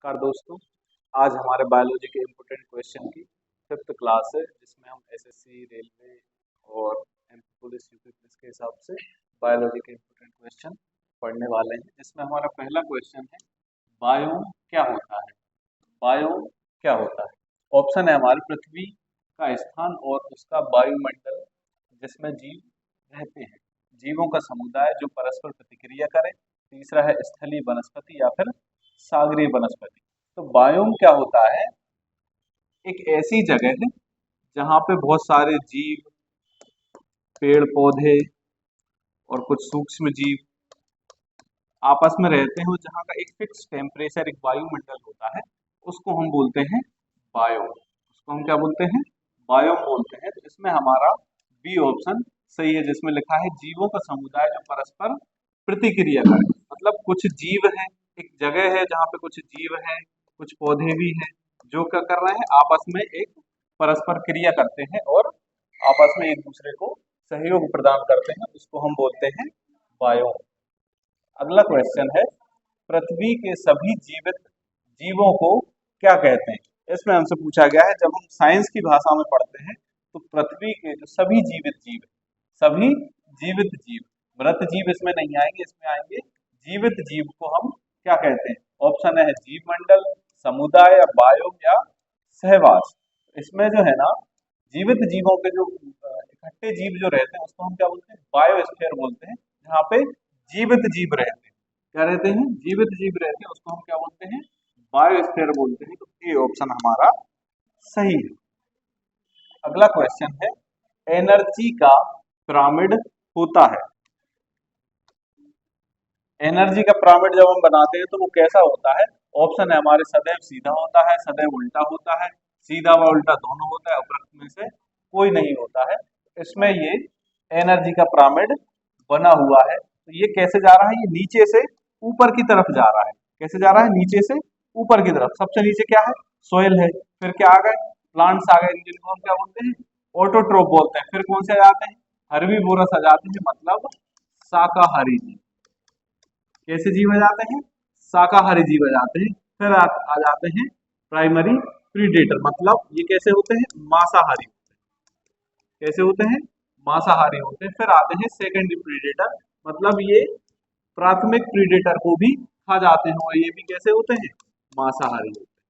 नमस्कार दोस्तों। आज हमारे बायोलॉजी के इम्पोर्टेंट क्वेश्चन की फिफ्थ क्लास है, जिसमें हम एसएससी, रेलवे और एमपी पुलिस, यूपी पुलिस के हिसाब से बायोलॉजी के इम्पोर्टेंट क्वेश्चन पढ़ने वाले हैं। जिसमें हमारा पहला क्वेश्चन है, बायोम क्या होता है। बायोम क्या होता है? ऑप्शन है हमारे, पृथ्वी का स्थान और उसका वायुमंडल जिसमें जीव रहते हैं, जीवों का समुदाय जो परस्पर प्रतिक्रिया करे। तीसरा है स्थलीय वनस्पति या फिर सागरीय वनस्पति। तो बायोम क्या होता है? एक ऐसी जगह है जहाँ पे बहुत सारे जीव, पेड़ पौधे और कुछ सूक्ष्म जीव आपस में रहते हैं, और जहाँ का एक फिक्स टेम्परेचर, एक वायुमंडल होता है, उसको हम बोलते हैं बायोम। उसको हम क्या बोलते हैं? बायोम बोलते हैं। तो इसमें हमारा बी ऑप्शन सही है, जिसमें लिखा है जीवों का समुदाय जो परस्पर प्रतिक्रिया करे। मतलब कुछ जीव हैं, एक जगह है जहाँ पे कुछ जीव हैं, कुछ पौधे भी हैं, जो क्या कर रहे हैं, आपस में एक परस्पर क्रिया करते हैं और आपस में एक दूसरे को सहयोग प्रदान करते हैं। उसको हम बोलते हैं बायोम। अगला क्वेश्चन है, पृथ्वी के सभी जीवित जीवों को क्या कहते हैं? इसमें हमसे पूछा गया है, जब हम साइंस की भाषा में पढ़ते हैं तो पृथ्वी के जो सभी जीवित जीव हैं, सभी जीवित जीव, मृत जीव इसमें नहीं आएंगे, इसमें आएंगे जीवित जीव को हम क्या कहते हैं? ऑप्शन है जीव मंडल, समुदाय, बायोम या सहवास। इसमें जो है ना, जीवित जीवों के जो इकट्ठे जीव जो रहते हैं उसको हम क्या बोलते हैं? बायोस्फीयर बोलते हैं। जहाँ पे जीवित जीव रहते हैं, क्या रहते हैं? जीवित जीव रहते हैं, उसको हम क्या बोलते हैं? बायोस्फीयर बोलते हैं। तो ये ऑप्शन हमारा सही है। अगला क्वेश्चन है, एनर्जी का पिरामिड होता है। एनर्जी का पिरामिड जब हम बनाते हैं तो वो कैसा होता है? ऑप्शन है हमारे, सदैव सीधा होता है, सदैव उल्टा होता है, सीधा व उल्टा दोनों होता है, उपरोक्त में से कोई नहीं होता है। इसमें ये एनर्जी का पिरामिड बना हुआ है। तो ये कैसे जा रहा है? ये नीचे से ऊपर की तरफ जा रहा है। कैसे जा रहा है? नीचे से ऊपर की तरफ। सबसे नीचे क्या है? सोयल है। फिर क्या आ गए? प्लांट्स आ गए, जिनको हम क्या बोलते हैं? ऑटोट्रोफ बोलते हैं। फिर कौन से आ जाते हैं? हर्बीवोरस आ जाते हैं, मतलब शाकाहारी जीव। कैसे जीव आ जाते हैं? शाकाहारी जीव आ जाते हैं। फिर आ जाते हैं प्राइमरी प्रीडेटर, मतलब ये कैसे होते हैं? मांसाहारी। कैसे होते हैं? मांसाहारी होते हैं। फिर आते हैं सेकेंडरी प्रीडेटर, मतलब ये प्राथमिक प्रीडेटर को भी खा जाते हैं, और ये भी कैसे होते हैं? मांसाहारी होते हैं।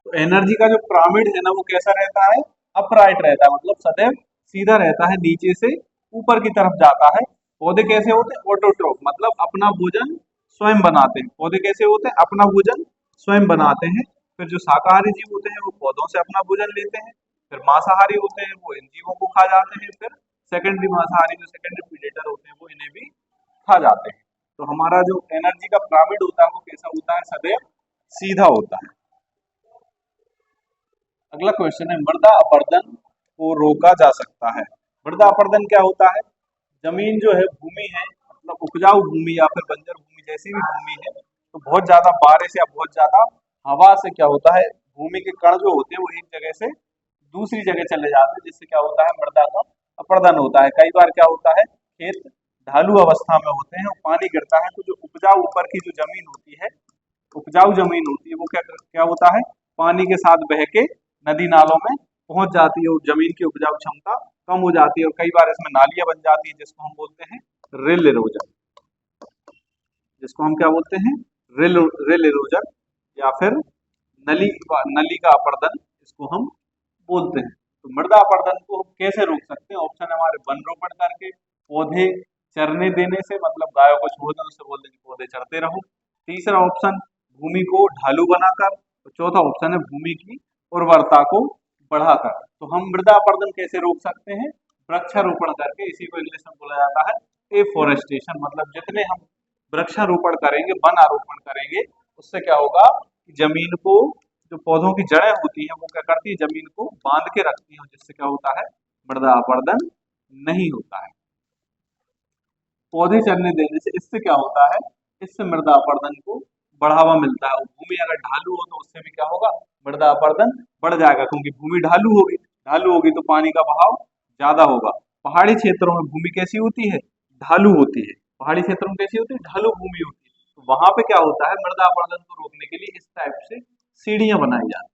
तो एनर्जी का जो पिरामिड है ना, वो कैसा रहता है? अपराइट रहता है, मतलब सदैव सीधा रहता है, नीचे से ऊपर की तरफ जाता है। पौधे कैसे होते हैं? ऑटोट्रोफ, मतलब अपना भोजन स्वयं बनाते हैं। पौधे कैसे होते हैं? अपना भोजन स्वयं बनाते हैं। फिर जो शाकाहारी जीव होते हैं वो पौधों से अपना भोजन लेते हैं। फिर मांसाहारी होते हैं, वो इन जीवों को खा जाते हैं। फिर सेकेंडरी मांसाहारी, जो सेकेंडरी प्रीडेटर होते हैं, वो इन्हें भी खा जाते हैं। तो हमारा जो एनर्जी का पिरामिड होता है वो कैसा होता है? सदैव सीधा होता है। अगला क्वेश्चन है, मृदा अपरदन को रोका जा सकता है। मृदा अपरदन क्या होता है? जमीन जो है, भूमि है, मतलब उपजाऊ भूमि या फिर बंजर भूमि, जैसी भी भूमि है, तो बहुत ज्यादा बारिश या बहुत ज्यादा हवा से क्या होता है? भूमि के कण जो होते हैं वो एक जगह से दूसरी जगह चले जाते हैं, जिससे क्या होता है? मृदा का अपरदन होता है। कई बार क्या होता है? खेत ढालू अवस्था में होते हैं और पानी गिरता है, तो जो उपजाऊ ऊपर की जो जमीन होती है, उपजाऊ जमीन होती है, वो क्या क्या होता है? पानी के साथ बह के नदी नालों में पहुंच जाती है, और जमीन की उपजाऊ क्षमता कम हो जाती है, और कई बार इसमें नालियां बन जाती है, जिसको हम बोलते हैं रिल इरोजन। जिसको हम क्या बोलते हैं? रिल रिल इरोजन या फिर नली नली का अपरदन, इसको हम बोलते हैं। तो मृदा अपरदन को हम कैसे रोक सकते हैं? ऑप्शन है हमारे, वन रोपण करके, पौधे चरने देने से, मतलब गायों को छोड़ दें, उससे बोल दें कि पौधे चरते रहो। तीसरा ऑप्शन, भूमि को ढालू बनाकर। तो चौथा ऑप्शन है, भूमि की उर्वरता को बढ़ाकर। तो हम मृदा अपरदन कैसे रोक सकते हैं? वृक्षारोपण करके। इसी को इंग्लिश में बोला जाता है एफोरेस्टेशन। मतलब जितने हम वृक्षारोपण करेंगे, वन आरोपण करेंगे, उससे क्या होगा कि जमीन को, जो पौधों की जड़ें होती हैं, वो क्या करती है? जमीन को बांध के रखती है, जिससे क्या होता है? मृदा अपरदन नहीं होता है। पौधे चरने देने से इससे क्या होता है? इससे मृदा अपरदन को बढ़ावा मिलता है। और भूमि अगर ढालू हो तो उससे भी क्या होगा? मृदा अपरदन बढ़ जाएगा, क्योंकि भूमि ढालू होगी तो पानी का बहाव ज्यादा होगा। पहाड़ी क्षेत्रों में भूमि कैसी होती है? ढालू होती है। पहाड़ी क्षेत्रों में कैसी होती है? ढालू भूमि होती है। तो वहां पे क्या होता है, मृदा अपरदन को रोकने के लिए इस टाइप से सीढ़ियां बनाई जाती,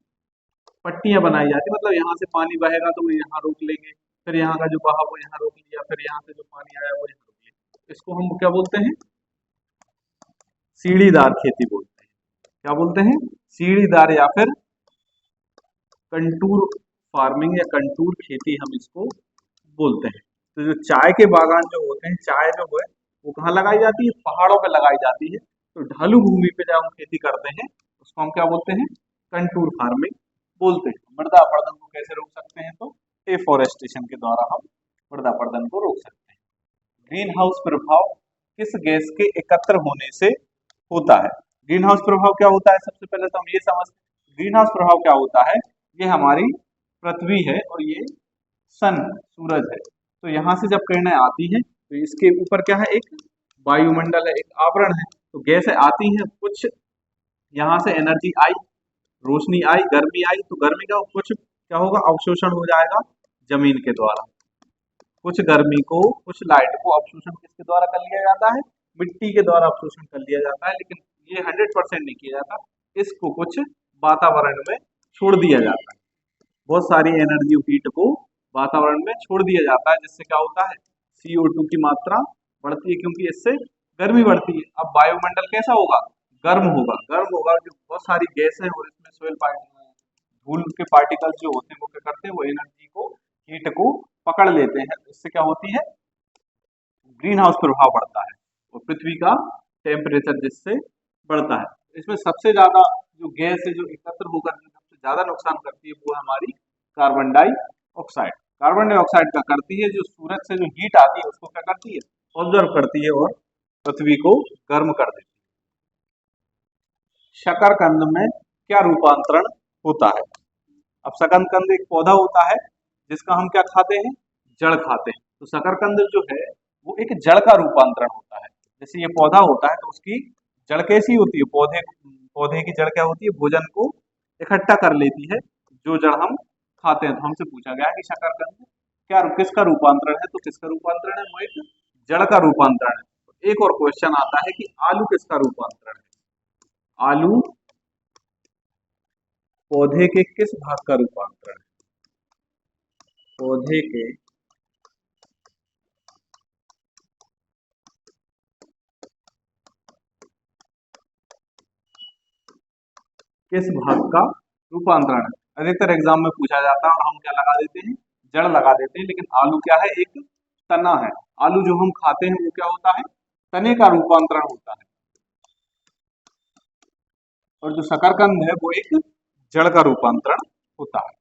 पट्टियां बनाई जाती, मतलब यहाँ से पानी बहेगा तो वो यहाँ रोक लेंगे, फिर यहाँ का जो बहाव वो यहाँ रोक लिया, फिर यहाँ से जो पानी आया वो यहाँ रोक लिया। इसको हम क्या बोलते हैं, सीढ़ीदार खेती बोलते हैं। क्या बोलते हैं, सीढ़ीदार या फिर कंटूर फार्मिंग या कंटूर खेती हम इसको बोलते हैं। तो जो चाय के बागान जो होते हैं, चाय जो है वो कहाँ लगाई जाती है, पहाड़ों पे लगाई जाती है। तो ढालू भूमि पे जब हम खेती करते हैं उसको हम क्या बोलते हैं, कंटूर फार्मिंग बोलते हैं। मृदा अपरदन को कैसे रोक सकते हैं, तो एफोरेस्टेशन के द्वारा हम मृदा अपरदन को रोक सकते हैं। ग्रीन हाउस प्रभाव किस गैस के एकत्र होने से होता है। ग्रीन हाउस प्रभाव क्या होता है, सबसे पहले तो हम ये समझते हैं ग्रीन हाउस प्रभाव क्या होता है। ये हमारी पृथ्वी है और ये सन सूरज है। तो यहाँ से जब किरणें आती हैं तो इसके ऊपर क्या है, एक वायुमंडल है, एक आवरण है। तो गैसें आती हैं, कुछ यहाँ से एनर्जी आई, रोशनी आई, गर्मी आई, तो गर्मी का कुछ क्या होगा, अवशोषण हो जाएगा जमीन के द्वारा। कुछ गर्मी को, कुछ लाइट को अवशोषण किसके द्वारा कर लिया जाता है, मिट्टी के द्वारा अवशोषण कर लिया जाता है। लेकिन ये 100% नहीं किया जाता, इसको कुछ वातावरण में छोड़ दिया जाता है। बहुत सारी एनर्जी हीट को वातावरण में छोड़ दिया जाता है, जिससे क्या होता है, CO2 की मात्रा बढ़ती है, क्योंकि इससे गर्मी बढ़ती है। अब वायुमंडल कैसा होगा, गर्म होगा, गर्म होगा, जो बहुत सारी गैस है और इसमें सोयल धूल के पार्टिकल्स जो होते हैं वो क्या करते हैं, वो एनर्जी को, हीट को पकड़ लेते हैं। इससे क्या होती है, ग्रीन हाउस प्रभाव बढ़ता है और पृथ्वी का टेम्परेचर जिससे बढ़ता है। इसमें सबसे ज्यादा जो गैस है जो एकत्र होकर सबसे ज्यादा नुकसान करती है वो है हमारी कार्बन डाइऑक्साइड। कार्बन डाइऑक्साइड क्या करती है, जो सूरज से जो हीट आती है उसको क्या करती है, ऑब्जर्व करती है और पृथ्वी को गर्म कर देती है। शकरकंद में क्या रूपांतरण होता है। अब शकरकंद एक पौधा होता है जिसका हम क्या खाते हैं, जड़ खाते हैं। तो शकरकंद जो है वो एक जड़ का रूपांतरण होता है। जैसे ये पौधा होता है तो उसकी जड़ कैसी होती है, पौधे पौधे की जड़ क्या होती है, भोजन को इकट्ठा कर लेती है, जो जड़ हम खाते हैं। तो हमसे पूछा गया है कि शकरकंद क्या किसका रूपांतरण है, तो किसका रूपांतरण है, वो एक जड़ का रूपांतरण है। एक और क्वेश्चन आता है कि आलू किसका रूपांतरण है। आलू पौधे के किस भाग का रूपांतरण है, पौधे के किस भाग का रूपांतरण है। अधिकतर एग्जाम में पूछा जाता है और हम क्या लगा देते हैं, जड़ लगा देते हैं। लेकिन आलू क्या है, एक तना है। आलू जो हम खाते हैं वो क्या होता है, तने का रूपांतरण होता है। और जो शकरकंद है वो एक जड़ का रूपांतरण होता है।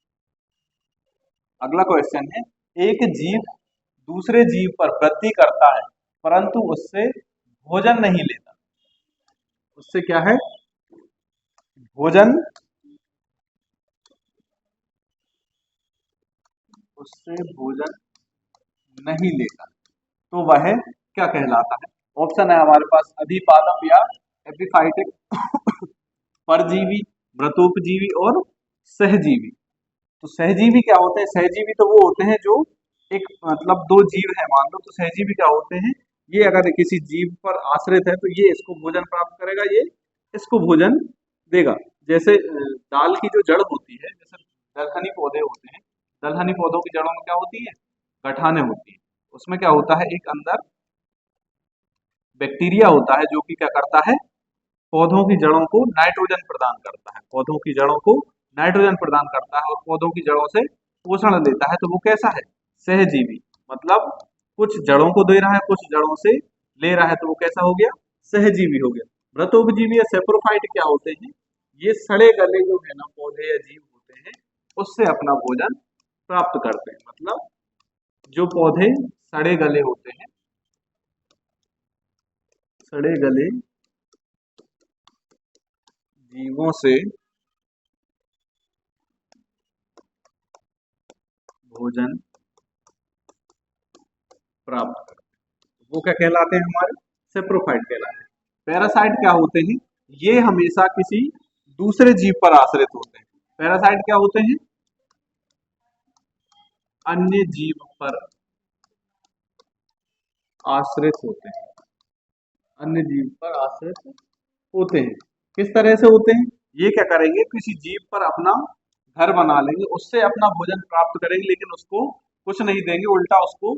अगला क्वेश्चन है, एक जीव दूसरे जीव पर वृद्धि करता है परंतु उससे भोजन नहीं लेता। उससे क्या है, भोजन, उससे भोजन नहीं लेता, तो वह क्या कहलाता है। ऑप्शन है हमारे पास अधिपादप या एपिफाइटिक, परजीवी, मृतोपजीवी और सहजीवी। तो सहजीवी क्या होते हैं, सहजीवी तो वो होते हैं जो एक मतलब दो जीव है मान लो, तो सहजीवी क्या होते हैं, ये अगर किसी जीव पर आश्रित है तो ये इसको भोजन प्राप्त करेगा, ये इसको भोजन देगा। जैसे दाल की जो जड़ होती है, जैसे दलहनी पौधे होते हैं, दलहनी पौधों की जड़ों में क्या होती है, गठाने होती है। उसमें क्या होता है, एक अंदर बैक्टीरिया होता है जो कि क्या करता है, पौधों की जड़ों को नाइट्रोजन प्रदान करता है, पौधों की जड़ों को नाइट्रोजन प्रदान करता है और पौधों की जड़ों से पोषण देता है। तो वो कैसा है, सहजीवी, मतलब कुछ जड़ों को दे रहा है, कुछ जड़ों से ले रहा है, तो वो कैसा हो गया, सहजीवी हो गया। मृतोपजीवी या सेप्रोफाइट क्या होते हैं, ये सड़े गले जो है ना पौधे या जीव होते हैं उससे अपना भोजन प्राप्त करते हैं। मतलब जो पौधे सड़े गले होते हैं, सड़े गले जीवों से भोजन प्राप्त करते हैं, वो क्या कहलाते हैं, हमारे सेप्रोफाइट कहलाते हैं। पैरासाइट क्या होते हैं, ये हमेशा किसी दूसरे जीव पर आश्रित होते हैं। पैरासाइट क्या होते हैं, अन्य जीव पर आश्रित होते हैं, अन्य जीव पर आश्रित होते हैं। किस तरह से होते हैं? ये क्या करेंगे, किसी जीव पर अपना घर बना लेंगे, उससे अपना भोजन प्राप्त करेंगे, लेकिन उसको कुछ नहीं देंगे, उल्टा उसको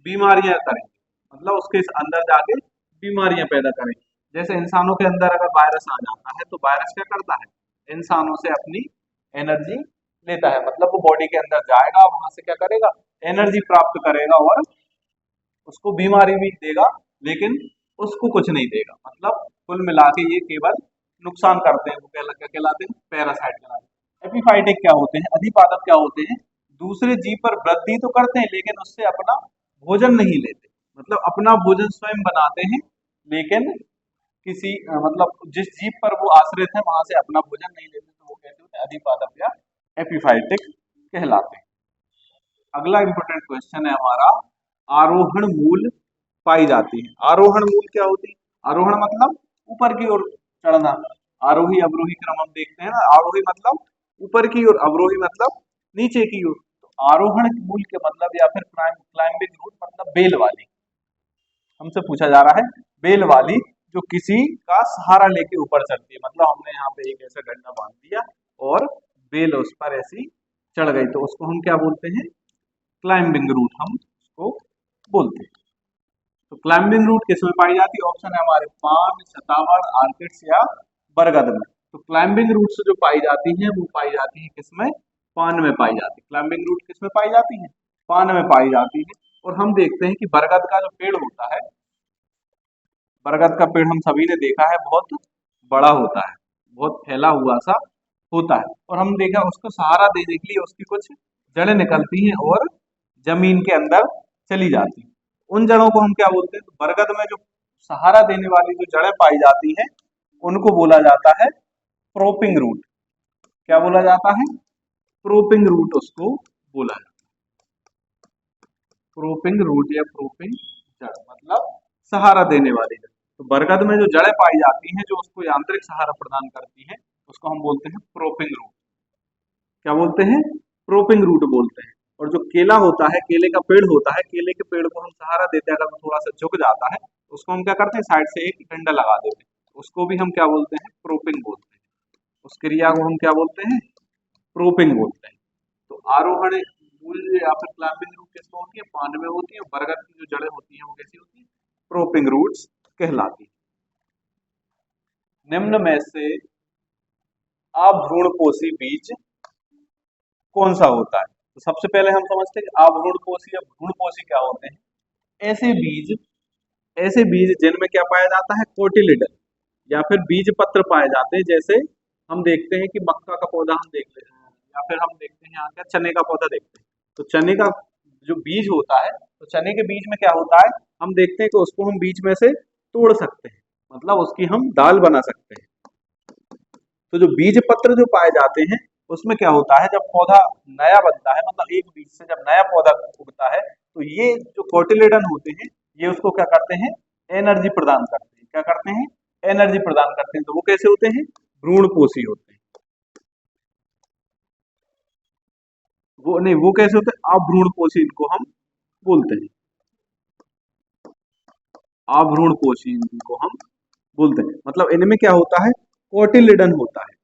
बीमारियां करेंगे, मतलब उसके अंदर जाके बीमारियां पैदा करेंगे। जैसे इंसानों के अंदर अगर वायरस आ जाता है तो वायरस क्या करता है, इंसानों से अपनी एनर्जी लेता है, मतलब वो बॉडी के अंदर जाएगा, वहां से क्या करेगा, एनर्जी प्राप्त करेगा और उसको बीमारी भी देगा, लेकिन उसको कुछ नहीं देगा। मतलब कुल मिला के ये केवल नुकसान करते हैं। वो क्या कहलाते हैं, पैरासाइट कहलाते हैं। एपिफाइटिक क्या होते हैं, अधिपादक क्या होते हैं, दूसरे जीव पर वृद्धि तो करते हैं लेकिन उससे अपना भोजन नहीं लेते, मतलब अपना भोजन स्वयं बनाते हैं, लेकिन किसी मतलब जिस जीव पर वो आश्रित है वहां से अपना भोजन नहीं लेते, तो वो कैसे होते हैं, अधिपादक या एपिफाइटिक कहलाते हैं। अगला इंपॉर्टेंट क्वेश्चन है हमारा, आरोहण मूल पाई जाती है। आरोहण मूल क्या होती है? आरोहण मतलब ऊपर की ओर चढ़ना, आरोही अवरोही क्रम हम देखते हैं ना, आरोही मतलब ऊपर की ओर, अवरोही मतलब नीचे की ओर। तो आरोहण मूल के मतलब या फिर क्लाइंबिंग रूट मतलब बेल वाली, हमसे पूछा जा रहा है बेल वाली, जो किसी का सहारा लेके ऊपर चढ़ती है, मतलब हमने यहाँ पे एक ऐसा डंडा बांध दिया और बेल उस पर ऐसी चढ़ गई, तो उसको हम क्या बोलते हैं, क्लाइंबिंग रूट हम उसको बोलते हैं। तो क्लाइंबिंग रूट किस में पाई जाती है? ऑप्शन है हमारे पान, शतावर, आर्किड्स या बरगद में। तो क्लाइंबिंग रूट्स जो पाई जाती हैं वो पाई जाती है किसमें? पान में पाई जाती है। क्लाइंबिंग रूट किस में पाई जाती है? पान में पाई जाती है। और हम देखते हैं कि बरगद का जो पेड़ होता है, बरगद का पेड़ हम सभी ने देखा है बहुत बड़ा होता है, बहुत फैला हुआ सा होता है, और हम देखा उसको सहारा देने के लिए उसकी कुछ जड़ें निकलती हैं और जमीन के अंदर चली जाती हैं। उन जड़ों को हम क्या बोलते हैं? तो बरगद में जो सहारा देने वाली जो जड़ें पाई जाती हैं उनको बोला जाता है प्रोपिंग रूट। क्या बोला जाता है? प्रोपिंग रूट उसको बोला जाता है। प्रोपिंग रूट या प्रोपिंग जड़ मतलब सहारा देने वाली जड़। तो बरगद में जो जड़ें पाई जाती हैं जो उसको यांत्रिक सहारा प्रदान करती हैं उसको हम बोलते हैं प्रोपिंग रूट। क्या बोलते हैं? प्रोपिंग रूट बोलते हैं। और जो केला होता है, केले का पेड़ होता है, केले के पेड़ को हम सहारा देते हैं, अगर वो थोड़ा सा झुक जाता है उसको हम क्या करते हैं, साइड से एक डंडा लगा देते हैं, उसको भी हम क्या बोलते हैं? प्रोपिंग बोलते हैं। उस क्रिया को हम क्या बोलते हैं? प्रोपिंग बोलते हैं। तो आरोहण मूल या फिर क्लाइंबिंग रूट किसमें होती है? पान में होती है। बरगद की जो जड़ें होती हैं वो कैसी होती है? प्रोपिंग रूट्स कहलाती है। निम्न में से अभ्रूणपोषी बीज कौन सा होता है? तो सबसे पहले हम समझते हैं कि अभ्रूणपोषी या भ्रूणपोषी क्या होते हैं। ऐसे बीज जिनमें क्या पाया जाता है? कोटिलिडन या फिर बीज पत्र पाए जाते हैं। जैसे हम देखते हैं कि मक्का का पौधा हम देख लेते हैं, या फिर हम देखते हैं यहाँ का चने का पौधा देखते हैं, तो चने का जो बीज होता है, तो चने के बीज में क्या होता है, हम देखते हैं कि उसको हम बीच में से तोड़ सकते हैं, मतलब उसकी हम दाल बना सकते हैं। तो जो बीज पत्र जो पाए जाते हैं उसमें क्या होता है, जब पौधा नया बनता है, मतलब एक बीज से जब नया पौधा उगता है, तो ये जो कोटिलेडन होते हैं ये उसको क्या करते हैं? एनर्जी प्रदान करते हैं। क्या करते हैं? एनर्जी प्रदान करते हैं। तो वो कैसे होते हैं? भ्रूणपोषी होते हैं। वो नहीं, वो कैसे होते हैं? अभ्रूणपोषी इनको हम बोलते हैं। अभ्रूणपोषी इनको हम बोलते हैं, मतलब इनमें क्या होता है? कोटिलिडन होता है।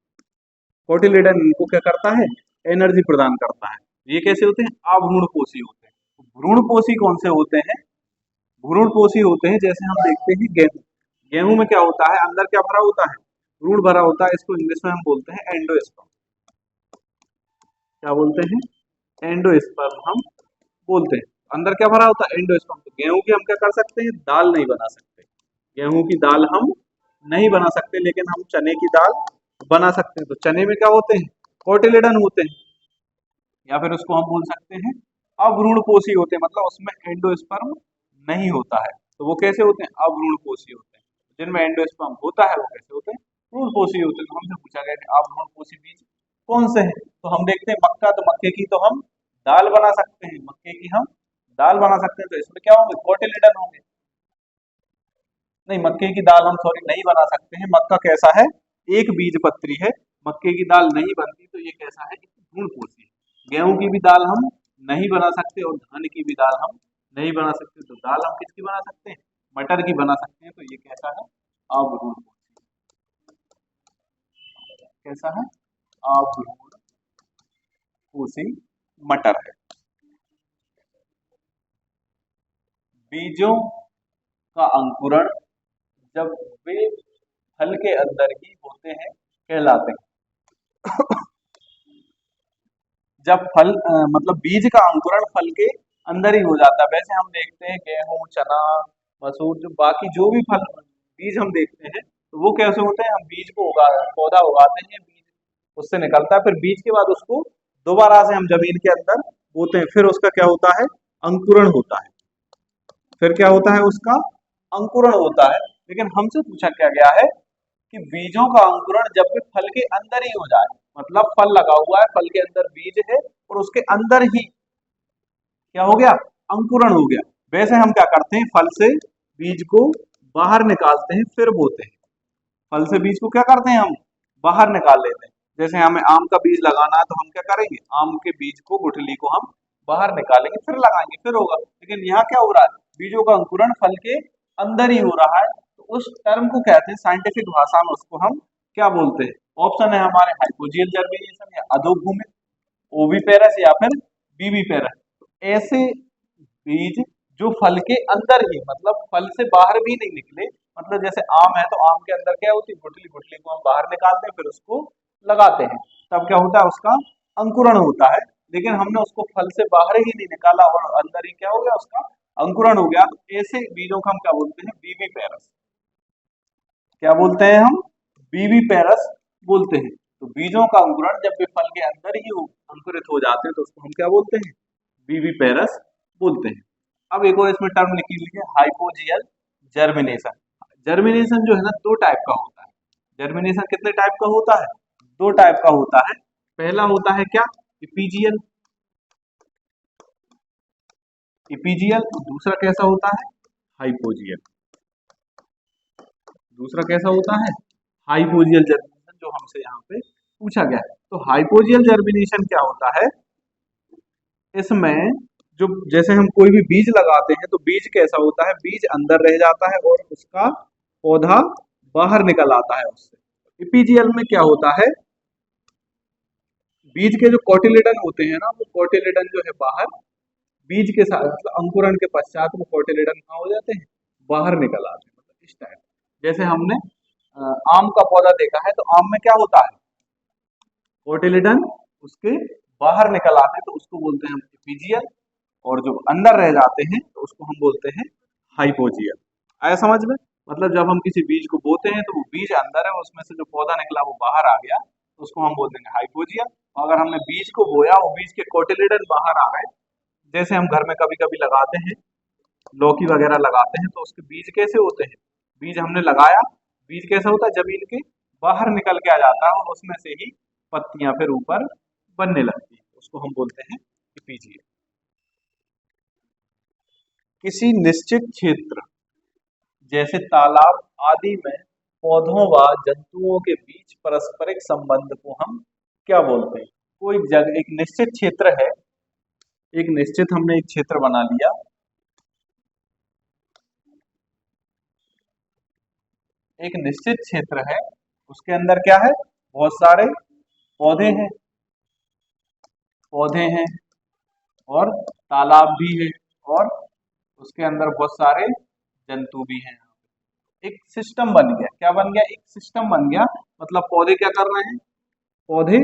कोटिलिडन इनको क्या करता है? एनर्जी प्रदान करता है। ये कैसे होते हैं? अभ्रूणपोषी होते हैं। भ्रूणपोषी कौन से होते हैं? भ्रूणपोषी होते हैं जैसे हम देखते हैं गेहूं। गेहूं में क्या होता है? अंदर क्या भरा होता है? भ्रूण भरा होता है। इसको इंग्लिश में हम बोलते हैं एंडोस्पर्म। क्या बोलते हैं? एंडोस्पर्म हम बोलते हैं। अंदर क्या भरा होता है? एंडोस्पर्म। तो गेहूं की हम क्या कर सकते हैं? दाल नहीं बना सकते। गेहूं की दाल हम नहीं बना सकते, लेकिन हम चने की दाल बना सकते हैं। तो चने में क्या होते हैं? कोटिलिडन होते हैं, या फिर उसको हम बोल सकते हैं अभ्रूणपोषी होते हैं, मतलब उसमें एंडोस्पर्म नहीं होता है। तो वो कैसे होते हैं? अभ्रूणपोषी होते हैं। जिनमें एंडोस्पर्म होता है वो कैसे होते हैं? भ्रूणपोषी होते हैं। तो हमसे पूछा गया कि अभ्रूणपोषी बीज कौन से हैं? तो हम देखते हैं मक्का, तो मक्के की तो हम दाल बना सकते हैं, मक्के की हम दाल बना सकते हैं, तो इसमें क्या होंगे? कोटिलिडन होंगे। नहीं, मक्के की दाल हम सॉरी नहीं बना सकते हैं। मक्का कैसा है? एक बीज पत्री है। मक्के की दाल नहीं बनती, तो ये कैसा है? भ्रूणपोषी है। गेहूं की भी दाल हम नहीं बना सकते और धान की भी दाल हम नहीं बना सकते, तो दाल हम किसकी बना सकते हैं? मटर की बना सकते हैं। तो ये कैसा है? अभ्रूणपोषी। कैसा है, अभ्रूण पोषी मटर है। बीजों का अंकुरण जब वे फल के अंदर ही होते हैं कहलाते हैं। जब फल मतलब बीज का अंकुरण फल के अंदर ही हो जाता है। वैसे हम देखते हैं गेहूं, चना, मसूर, जो बाकी जो भी फल बीज हम देखते हैं तो वो कैसे होते हैं, हम बीज को पौधा उगाते हैं, बीज उससे निकलता है, फिर बीज के बाद उसको दोबारा से हम जमीन के अंदर बोते हैं, फिर उसका क्या होता है, अंकुरण होता है। फिर क्या होता है, उसका अंकुरण होता है। लेकिन हमसे पूछा क्या गया है कि बीजों का अंकुरण जब भी फल के अंदर ही हो जाए, मतलब फल लगा हुआ है, फल के अंदर बीज है और उसके अंदर ही क्या हो गया, अंकुरण हो गया। वैसे हम क्या करते हैं, फल से बीज को बाहर निकालते हैं फिर बोते हैं। फल से बीज को क्या करते हैं, हम बाहर निकाल लेते हैं। जैसे हमें आम का बीज लगाना है तो हम क्या करेंगे, आम के बीज को, गुठली को हम बाहर निकालेंगे फिर लगाएंगे, फिर होगा। लेकिन यहाँ क्या हो रहा है, बीजों का अंकुरण फल के अंदर ही हो रहा है। तो उस टर्म को कहते हैं साइंटिफिक भाषा में, उसको हम क्या बोलते हैं। ऑप्शन है हमारे हाइपोजियल जर्मिनेशन या अधोभूमिक ओविपेरस या फिर बीबीपेरस। ऐसे बीज जो फल के अंदर ही, मतलब फल से बाहर भी नहीं निकले, मतलब जैसे आम है तो आम के अंदर क्या होती है, गुठली, गुठली को हम बाहर निकालते हैं फिर उसको लगाते हैं, तब क्या होता है, उसका अंकुरण होता है। लेकिन हमने उसको फल से बाहर ही नहीं निकाला और अंदर ही क्या हो गया, उसका अंकुरण हो गया। तो ऐसे बीजों को हम क्या बोलते हैं, बीबी पेरस। क्या बोलते हैं हम, बीबी पेरस बोलते हैं। तो बीजों का अंकुरण जब भी फल के अंदर ही अंकुरित हो जाते हैं तो उसको हम क्या बोलते हैं, बीबी पेरस बोलते हैं। अब एक और इसमें टर्म लिखी हुई है, हाइपोजियल जर्मिनेशन। जर्मिनेशन जो है ना, दो टाइप का होता है। जर्मिनेशन कितने टाइप का होता है, दो टाइप का होता है। पहला होता है क्या, इपीजियल, इपीजियल। दूसरा कैसा होता है, हाइपोजियल। दूसरा कैसा होता है, हाइपोजियल जर्मिनेशन, जो हमसे यहाँ पे पूछा गया है। तो हाइपोजियल जर्मिनेशन क्या होता है, इसमें जो जैसे हम कोई भी बीज लगाते हैं तो बीज कैसा होता है, बीज अंदर रह जाता है और उसका पौधा बाहर निकल आता है उससे। इपीजियल में क्या होता है, बीज के जो कोटिलेडन होते हैं ना, वो कोटिलेडन जो है बाहर, बीज के साथ मतलब अंकुरण के पश्चात वो कोटिलेडन कहाँ हो जाते हैं, बाहर निकल आते हैं। मतलब इस टाइप, जैसे हमने आम का पौधा देखा है तो आम में क्या होता है, कोटिलेडन उसके बाहर निकल आते हैं तो उसको बोलते हैं हम इपीजियल, और जो अंदर रह जाते हैं तो उसको हम बोलते हैं हाइपोजियल। आया समझ में, मतलब जब हम किसी बीज को बोते हैं तो वो बीज अंदर है, उसमें से जो पौधा निकला वो बाहर आ गया तो उसको हम बोल देंगे हाइपोजियल। और अगर हमने बीज को बोया, वो बीज के कोटिलेडन बाहर आ गए, जैसे हम घर में कभी कभी लगाते हैं, लौकी वगैरह लगाते हैं तो उसके बीज कैसे होते हैं, बीज हमने लगाया, बीज कैसा होता है, जमीन के बाहर निकल के आ जाता है और उसमें से ही पत्तियां फिर ऊपर बनने लगती है, उसको हम बोलते हैं इपीजियल। किसी निश्चित क्षेत्र जैसे तालाब आदि में पौधों व जंतुओं के बीच पारस्परिक संबंध को हम क्या बोलते हैं। कोई जगह, एक निश्चित क्षेत्र है, एक निश्चित हमने एक क्षेत्र बना लिया, एक निश्चित क्षेत्र है, उसके अंदर क्या है, बहुत सारे पौधे हैं, पौधे हैं और तालाब भी है और उसके अंदर बहुत सारे जंतु भी हैं। एक सिस्टम बन गया, क्या बन गया, एक सिस्टम बन गया। मतलब पौधे क्या कर रहे हैं, पौधे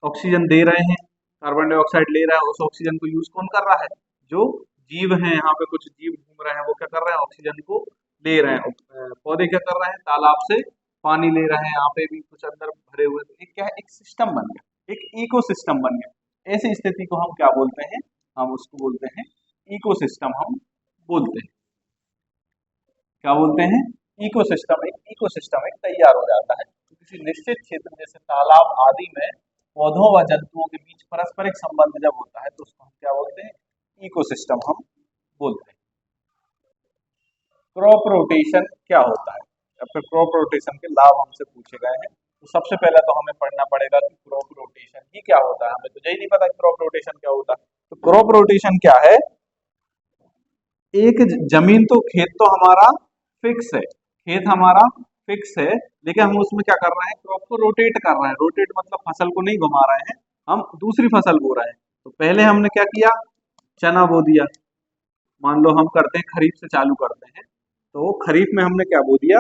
ऑक्सीजन दे रहे हैं, कार्बन डाइऑक्साइड ले रहा है, उस ऑक्सीजन को यूज कौन कर रहा है, जो जीव हैं, यहाँ पे कुछ जीव घूम रहे हैं, वो क्या कर रहे हैं, ऑक्सीजन को ले रहे हैं। पौधे क्या कर रहे हैं, तालाब से पानी ले रहे हैं, यहाँ पे भी कुछ अंदर भरे हुए। तो एक क्या है, एक सिस्टम बन गया, एक इको सिस्टम बन गया। ऐसी स्थिति को हम क्या बोलते हैं, हम उसको बोलते हैं इको सिस्टम, हम बोलते हैं, क्या बोलते हैं, इकोसिस्टम। एक इकोसिस्टम एक तैयार हो जाता है तो किसी निश्चित क्षेत्र जैसे तालाब आदि में पौधों व जंतुओं के बीच पारस्परिक संबंध जब होता है तो उसको हम क्या बोलते हैं, इकोसिस्टम हम बोलते हैं। क्रॉप रोटेशन क्या होता है, या फिर क्रॉप रोटेशन के लाभ हमसे पूछे गए हैं। तो सबसे पहले तो हमें पढ़ना पड़ेगा कि क्रॉप रोटेशन ही क्या होता है। हमें तो यही नहीं पता क्रॉप रोटेशन क्या होता है। तो क्रॉप रोटेशन क्या है, एक जमीन, तो खेत तो हमारा फिक्स है, खेत हमारा फिक्स है, लेकिन हम उसमें क्या कर रहे हैं, क्रॉप को रोटेट कर रहे हैं। रोटेट मतलब फसल को नहीं घुमा रहे हैं, हम दूसरी फसल बो रहे हैं। तो पहले हमने क्या किया, चना बो दिया। मान लो हम करते हैं खरीफ से चालू करते हैं, तो खरीफ में हमने क्या बो दिया,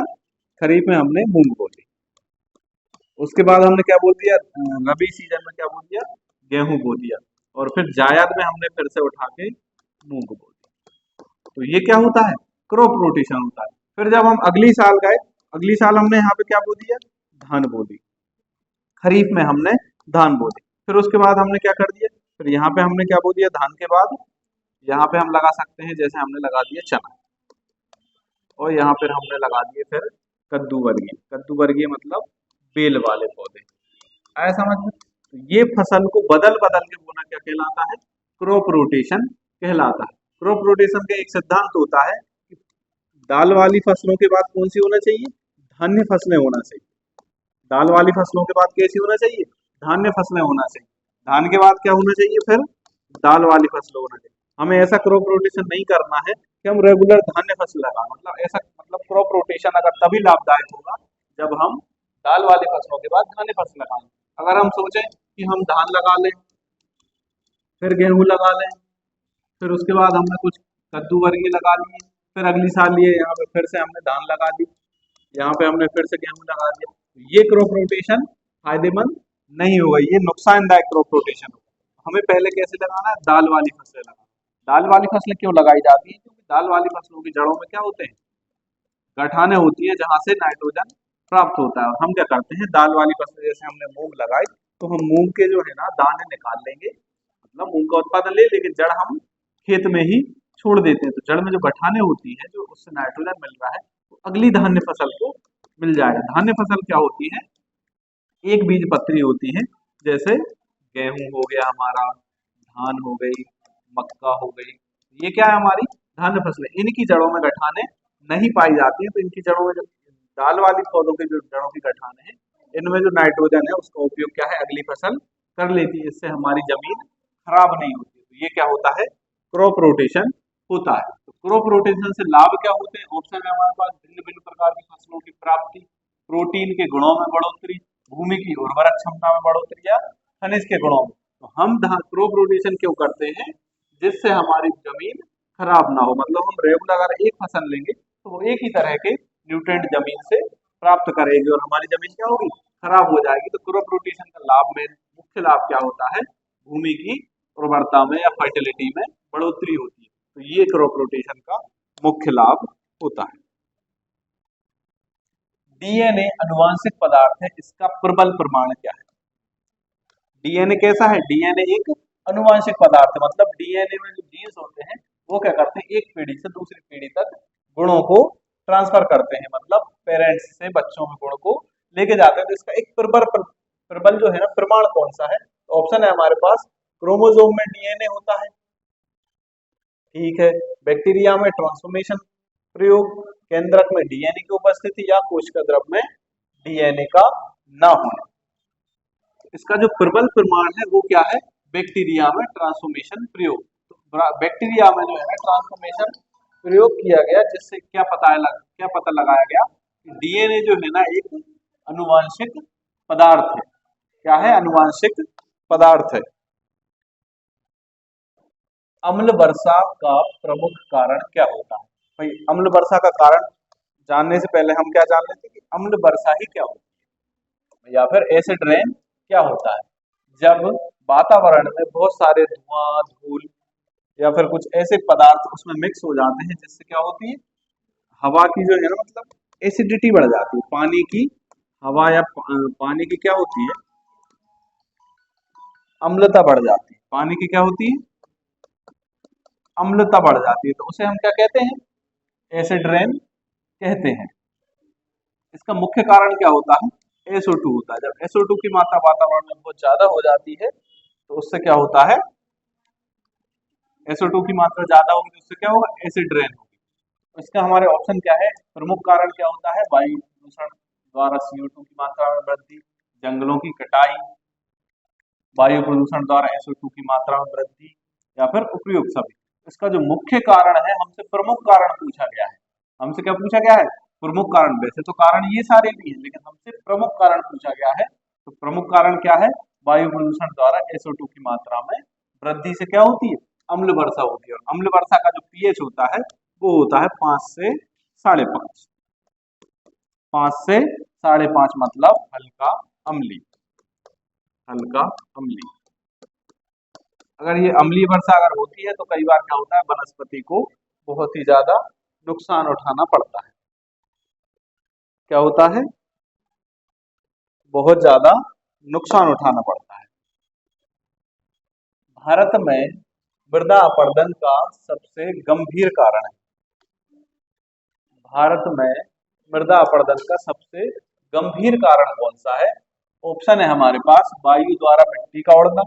खरीफ में हमने मूंग बो दी। उसके बाद हमने क्या बोल दिया, रबी सीजन में क्या बोल दिया, गेहूं बो दिया। और फिर जायद में हमने फिर से उठा के मूंग बो दिया। तो ये क्या होता है, क्रॉप रोटेशन होता है। फिर जब हम अगली साल गए, अगली साल हमने यहाँ पे क्या बो दिया, धान बो दी। खरीफ में हमने धान बो दी। फिर उसके बाद हमने क्या कर दिया, फिर यहाँ पे हमने क्या बो दिया, धान के बाद यहाँ पे हम लगा सकते हैं, जैसे हमने लगा दिया चना, और यहाँ पर हमने लगा दिए फिर कद्दू वर्गीय। कद्दू वर्गीय मतलब बेल वाले पौधे, आया समझ में। तो ये फसल को बदल बदल के बोना क्या कहलाता है, क्रॉप रोटेशन कहलाता है। क्रॉप रोटेशन का एक सिद्धांत होता है कि दाल वाली फसलों के बाद कौन सी होना चाहिए, धान्य फसलें होना चाहिए। दाल वाली फसलों के बाद कैसी होना चाहिए, धान्य फसलें होना चाहिए। धान के बाद क्या होना चाहिए, फिर दाल वाली फसल होना चाहिए। हमें ऐसा क्रॉप रोटेशन नहीं करना है कि हम रेगुलर धान्य फसल लगाएं। मतलब ऐसा, मतलब क्रॉप रोटेशन अगर तभी लाभदायक होगा जब हम दाल वाली फसलों के बाद धान्य फसल लगाएं। अगर हम सोचें कि हम धान लगा लें, फिर गेहूं लगा लें, फिर उसके बाद हमने कुछ कद्दू वर्गीय लगा लिए, फिर अगली साल ये यहाँ पे फिर से हमने धान लगा दी, यहाँ पे हमने फिर से गेहूं लगा दिया, तो ये क्रॉप रोटेशन फायदेमंद नहीं होगा, ये नुकसानदायक क्रॉप रोटेशन होगा। हमें पहले कैसे लगाना है, दाल वाली फसलें लगाना। दाल वाली फसलें क्यों लगाई जाती है, क्योंकि दाल वाली फसलों की जड़ों में क्या होते हैं, गठाने होती है, जहां से नाइट्रोजन प्राप्त होता है। और हम क्या करते हैं, दाल वाली फसलें जैसे हमने मूंग लगाई, तो हम मूंग के जो है ना दाने निकाल लेंगे, मतलब मूंग का उत्पादन ले, लेकिन जड़ हम खेत में ही छोड़ देते हैं। तो जड़ में जो गठाने होती है, जो उससे नाइट्रोजन मिल रहा है, तो अगली धान्य फसल को मिल जाएगा। धान्य फसल क्या होती है, एक बीज पत्री होती है, जैसे गेहूं हो गया हमारा, धान हो गई, मक्का हो गई, ये क्या है हमारी धान्य फसलें। इनकी जड़ों में गठाने नहीं पाई जाती है, तो इनकी जड़ों में जो दाल वाली पौधों के जो जड़ों की गठाने हैं, इनमें जो नाइट्रोजन है उसका उपयोग क्या है, अगली फसल कर लेती है, इससे हमारी जमीन खराब नहीं होती। तो ये क्या होता है, क्रॉप रोटेशन होता है। तो क्रॉप रोटेशन से लाभ क्या होते हैं, ऑप्शन है हमारे पास, भिन्न भिन्न प्रकार की फसलों की प्राप्ति, प्रोटीन के गुणों में बढ़ोतरी, भूमि की उर्वरक क्षमता में बढ़ोतरी, या खनिज के गुणों में। तो हम क्रॉप रोटेशन क्यों करते हैं, जिससे हमारी जमीन खराब ना हो। मतलब हम रेगुलर अगर एक फसल लेंगे तो वो एक ही तरह के न्यूट्रिएंट जमीन से प्राप्त करेगी, और हमारी जमीन क्या होगी, खराब हो जाएगी। तो क्रॉप रोटेशन का लाभ में मुख्य लाभ क्या होता है, भूमि की उर्वरता में या फर्टिलिटी में बढ़ोतरी होती है। तो ये क्रॉप रोटेशन का मुख्य लाभ होता है। डीएनए अनुवांशिक पदार्थ है, इसका प्रबल प्रमाण क्या है। डीएनए कैसा है, डीएनए एक अनुवांशिक पदार्थ है। मतलब डीएनए में जो जीन्स होते हैं वो क्या करते हैं, एक पीढ़ी से दूसरी पीढ़ी तक गुणों को ट्रांसफर करते हैं। मतलब पेरेंट्स से बच्चों में गुण को लेके जाते हैं। तो इसका एक प्रबल जो है ना, प्रमाण कौन सा है, तो ऑप्शन है हमारे पास, क्रोमोसोम में डीएनए होता है, ठीक है, बैक्टीरिया में ट्रांसफॉर्मेशन प्रयोग, केंद्रक में डीएनए की उपस्थिति, या कोशिका द्रव में डीएनए का ना होना। इसका जो प्रबल प्रमाण है वो क्या है, बैक्टीरिया में ट्रांसफॉर्मेशन प्रयोग। तो बैक्टीरिया में जो है ट्रांसफॉर्मेशन प्रयोग किया गया, जिससे क्या पता लगाया गया, डीएनए जो है ना एक अनुवांशिक पदार्थ है। क्या है, अनुवांशिक पदार्थ है। अम्ल वर्षा का प्रमुख कारण क्या होता है। भाई अम्ल वर्षा का कारण जानने से पहले हम क्या जान लेते हैं कि अम्ल वर्षा ही क्या होती है, या फिर एसिड रेन क्या होता है। जब वातावरण में बहुत सारे धुआं, धूल या फिर कुछ ऐसे पदार्थ उसमें मिक्स हो जाते हैं, जिससे क्या होती है, हवा की जो है ना, मतलब एसिडिटी बढ़ जाती है। पानी की हवा या पानी की क्या होती है, अम्लता बढ़ जाती है। पानी की क्या होती है, अम्लता बढ़ जाती है। तो उसे हम क्या कहते हैं, एसिड रेन कहते हैं। इसका मुख्य कारण क्या होता है, SO2 होता है। जब SO2 की मात्रा वातावरण में बहुत ज्यादा हो जाती है, तो उससे क्या होता है, SO2 की मात्रा ज्यादा होगी तो उससे क्या होगा, एसिड रेन होगी। तो इसका हमारे ऑप्शन क्या है, प्रमुख कारण क्या होता है, वायु प्रदूषण द्वारा CO2 की मात्रा में वृद्धि, जंगलों की कटाई, वायु प्रदूषण द्वारा SO2 की मात्रा में वृद्धि, या फिर उपयुक्त सभी। इसका जो मुख्य कारण है, हमसे प्रमुख कारण पूछा गया है। हमसे क्या पूछा गया है, प्रमुख कारण, वैसे तो कारण ये सारे भी हैं लेकिन हमसे प्रमुख कारण पूछा गया है। तो प्रमुख कारण क्या है? वायु प्रदूषण द्वारा SO2 की मात्रा में वृद्धि से क्या होती है? अम्ल वर्षा होती है। और अम्ल वर्षा का जो pH होता है वो होता है 5 से 5.5। 5 से 5.5 मतलब हल्का अम्लीय। हल्का अम्लीय। अगर ये अम्लीय वर्षा अगर होती है तो कई बार क्या होता है, वनस्पति को बहुत ही ज्यादा नुकसान उठाना पड़ता है। क्या होता है? बहुत ज्यादा नुकसान उठाना पड़ता है। भारत में मृदा अपरदन का सबसे गंभीर कारण है। भारत में मृदा अपरदन का सबसे गंभीर कारण कौन सा है? ऑप्शन है हमारे पास, वायु द्वारा मिट्टी का उड़ना,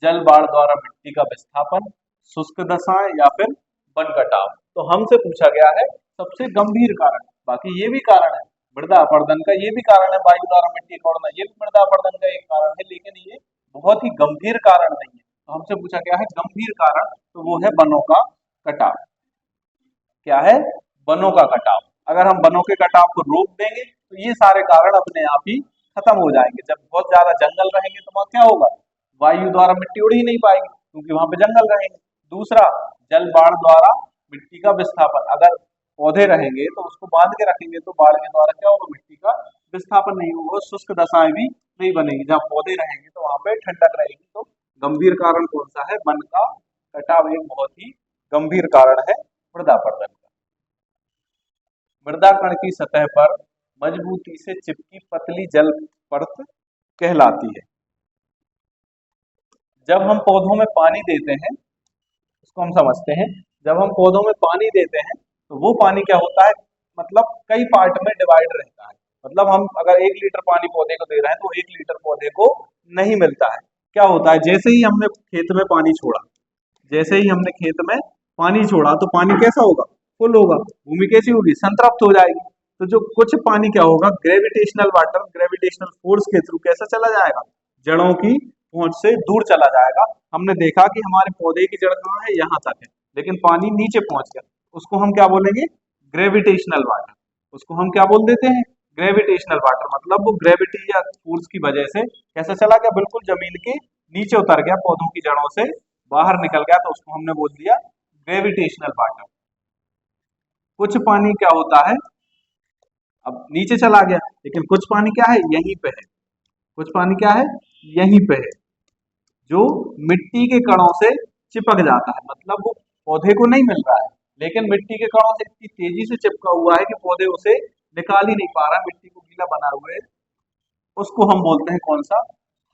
जल बाढ़ द्वारा मिट्टी का विस्थापन, शुष्क दशाएं या फिर वन कटाव। तो हमसे पूछा गया है सबसे गंभीर कारण। बाकी ये भी कारण है मृदा अपरदन का, ये भी कारण है वायु द्वारा मिट्टी का उड़ना, ये भी मृदा अपरदन का एक कारण है, लेकिन ये बहुत ही गंभीर कारण नहीं है। तो हमसे पूछा गया है गंभीर कारण, तो वो है वनों का कटाव। क्या है? वनों का कटाव। अगर हम वनों के कटाव को रोक देंगे तो ये सारे कारण अपने आप ही खत्म हो जाएंगे। जब बहुत ज्यादा जंगल रहेंगे तो वहां क्या होगा? वायु द्वारा मिट्टी उड़ ही नहीं पाएगी क्योंकि वहां पे जंगल रहेंगे। दूसरा, जल बाढ़ द्वारा मिट्टी का विस्थापन। अगर पौधे रहेंगे तो उसको बांध के रखेंगे तो बाढ़ के द्वारा क्या होगा? मिट्टी का विस्थापन नहीं होगा, शुष्क दशाएं भी नहीं बनेगी। जहाँ पौधे रहेंगे तो वहां पे ठंडक रहेगी। तो गंभीर कारण कौन सा है? वन का कटाव एक बहुत ही गंभीर कारण है मृदा अपरदन का। मृदा कण की सतह पर मजबूती से चिपकी पतली जल परत कहलाती है। जब हम पौधों में पानी देते हैं, उसको हम समझते हैं, जब हम पौधों में पानी देते हैं तो वो पानी क्या होता है? मतलब कई पार्ट में डिवाइड रहता है। मतलब हम अगर 1 लीटर पानी पौधे को दे रहे हैं तो 1 लीटर पौधे को नहीं मिलता है। क्या होता है? जैसे ही हमने खेत में पानी छोड़ा, जैसे ही हमने खेत में पानी छोड़ा तो पानी कैसा होगा? फुल होगा। भूमि कैसी होगी? संतृप्त हो जाएगी। तो जो कुछ पानी क्या होगा? ग्रेविटेशनल वाटर, ग्रेविटेशनल फोर्स के थ्रू कैसा चला जाएगा? जड़ों की पहुंच से दूर चला जाएगा। हमने देखा कि हमारे पौधे की जड़ कहाँ है? यहाँ तक है, लेकिन पानी नीचे पहुंच गया। उसको हम क्या बोलेंगे? Gravitational water. उसको हम क्या बोल देते हैं? Gravitational water. मतलब वो ग्रेविटी या फोर्स की वजह से कैसा चला गया? बिल्कुल जमीन के नीचे उतर गया, पौधों की जड़ों से बाहर निकल गया। तो उसको हमने बोल दिया ग्रेविटेशनल वाटर। कुछ पानी क्या होता है? अब नीचे चला गया, लेकिन कुछ पानी क्या है? यहीं पे है। कुछ पानी क्या है? यहीं पे है, जो मिट्टी के कणों से चिपक जाता है। मतलब वो पौधे को नहीं मिल रहा है, लेकिन मिट्टी के कणों से इतनी तेजी से चिपका हुआ है कि पौधे उसे निकाल ही नहीं पा रहा, मिट्टी को गीला बना हुए। उसको हम बोलते हैं कौन सा?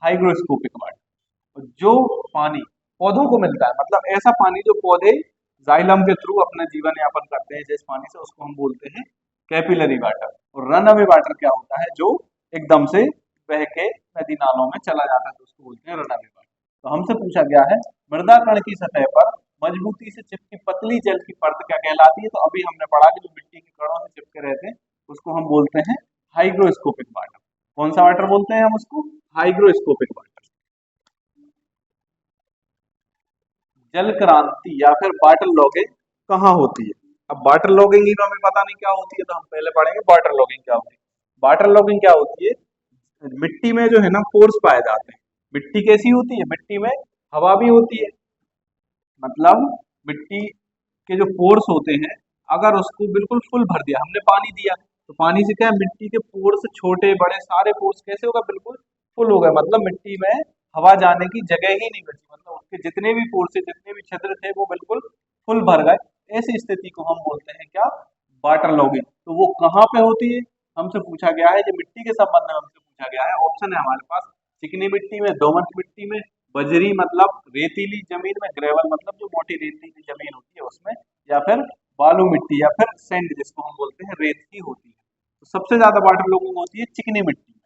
Hygroscopic water. जो पानी पौधों को मिलता है, मतलब ऐसा पानी जो पौधे जाइलम के थ्रू अपना जीवन यापन करते हैं जिस पानी से, उसको हम बोलते हैं कैपिलरी वाटर। और रन अवे वाटर क्या होता है? जो एकदम से बह के नदी नालों में चला जाता है, तो उसको बोलते हैं रन अवे वाटर। तो हमसे पूछा गया है मृदा कण की सतह पर मजबूती से चिपकी पतली जल की परत क्या कहलाती है? तो अभी हमने पढ़ा कि जो मिट्टी के कणों से चिपके रहते हैं उसको हम बोलते हैं हाइग्रोस्कोपिक वाटर। कौन सा वाटर बोलते हैं हम उसको? Hygroscopic water. जल क्रांति या फिर वाटर लॉगिंग कहाँ होती है? अब वाटर लॉगिंग ही तो हमें पता नहीं क्या होती है, तो हम पहले पढ़ेंगे वाटर लॉगिंग क्या होती है। वाटर लॉगिंग क्या होती है? मिट्टी में जो है ना पोर्स पाए जाते हैं। मिट्टी कैसी होती है? मिट्टी में हवा भी होती है। मतलब मिट्टी के जो पोर्स होते हैं, अगर उसको बिल्कुल फुल भर दिया, हमने पानी दिया, तो पानी से क्या है? मिट्टी के पोर्स छोटे बड़े सारे पोर्स कैसे होगा? बिल्कुल फुल हो गए। मतलब मिट्टी में हवा जाने की जगह ही नहीं बची। मतलब उसके जितने भी पोर्स थे, जितने भी छिद्र थे, वो बिल्कुल फुल भर गए। ऐसी स्थिति को हम बोलते हैं क्या? Water logging. तो वो कहाँ पे होती है? हमसे पूछा गया है, जो मिट्टी के संबंध में हमसे पूछा गया है। ऑप्शन है हमारे पास, चिकनी मिट्टी में, दोमट मिट्टी में, बजरी मतलब रेतीली जमीन में, ग्रेवल मतलब जो मोटी रेतीली जमीन होती है उसमें, या फिर बालू मिट्टी या फिर सैंड जिसको हम बोलते हैं, रेत की होती है। तो सबसे ज्यादा वाटर लॉगिंग होती है चिकनी मिट्टी में।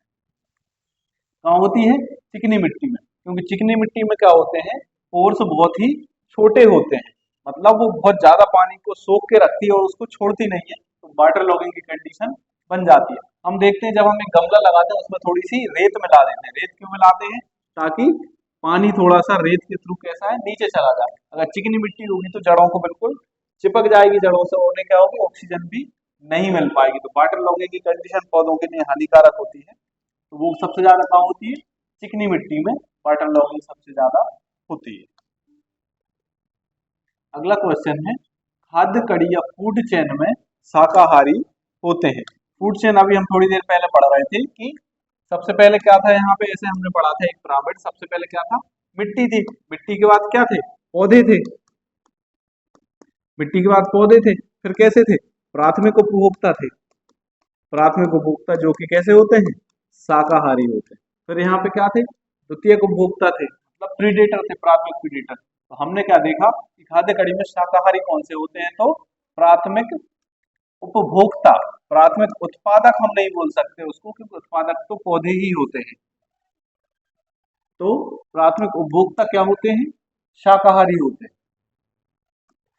कहाँ होती है? चिकनी मिट्टी में। क्योंकि चिकनी मिट्टी में क्या होते हैं? पोर्स बहुत ही छोटे होते हैं। मतलब वो बहुत ज्यादा पानी को सोख के रखती है और उसको छोड़ती नहीं है, तो वाटर लॉगिंग की कंडीशन बन जाती है। हम देखते हैं जब हम एक गमला लगाते हैं उसमें थोड़ी सी रेत मिला देते हैं। रेत क्यों मिलाते हैं? ताकि पानी थोड़ा सा रेत के थ्रू कैसा है? नीचे चला जाए। अगर चिकनी मिट्टी होगी तो जड़ों को बिल्कुल चिपक जाएगी, जड़ों से उन्हें क्या होगी? ऑक्सीजन भी नहीं मिल पाएगी। तो वाटर लॉगिंग की कंडीशन पौधों के लिए हानिकारक होती है। तो वो सबसे ज्यादा कहाँ होती है? चिकनी मिट्टी में वाटर लॉगिंग सबसे ज्यादा होती है। अगला क्वेश्चन है, खाद्य कड़ी या फूड चेन में शाकाहारी होते हैं। फूड चेन अभी हम थोड़ी देर पहले पढ़ रहे थे कि सबसे पहले क्या था, यहाँ पे ऐसे हमने पढ़ा था एक पिरामिड। सबसे पहले क्या था? मिट्टी थी। मिट्टी के बाद क्या थे? पौधे थे। मिट्टी के बाद पौधे थे। फिर कैसे थे? प्राथमिक उपभोक्ता थे। प्राथमिक उपभोक्ता जो कि कैसे होते हैं? शाकाहारी होते हैं। फिर यहाँ पे क्या थे? द्वितीयक उपभोक्ता थे, मतलब प्रीडेटर थे, प्राथमिक प्रीडेटर। तो हमने क्या देखा कि खाद्य कड़ी में शाकाहारी कौन से होते हैं? तो प्राथमिक उपभोक्ता। प्राथमिक उत्पादक हम नहीं बोल सकते उसको, क्योंकि उत्पादक तो पौधे ही होते हैं। तो प्राथमिक उपभोक्ता क्या होते हैं? शाकाहारी होते हैं।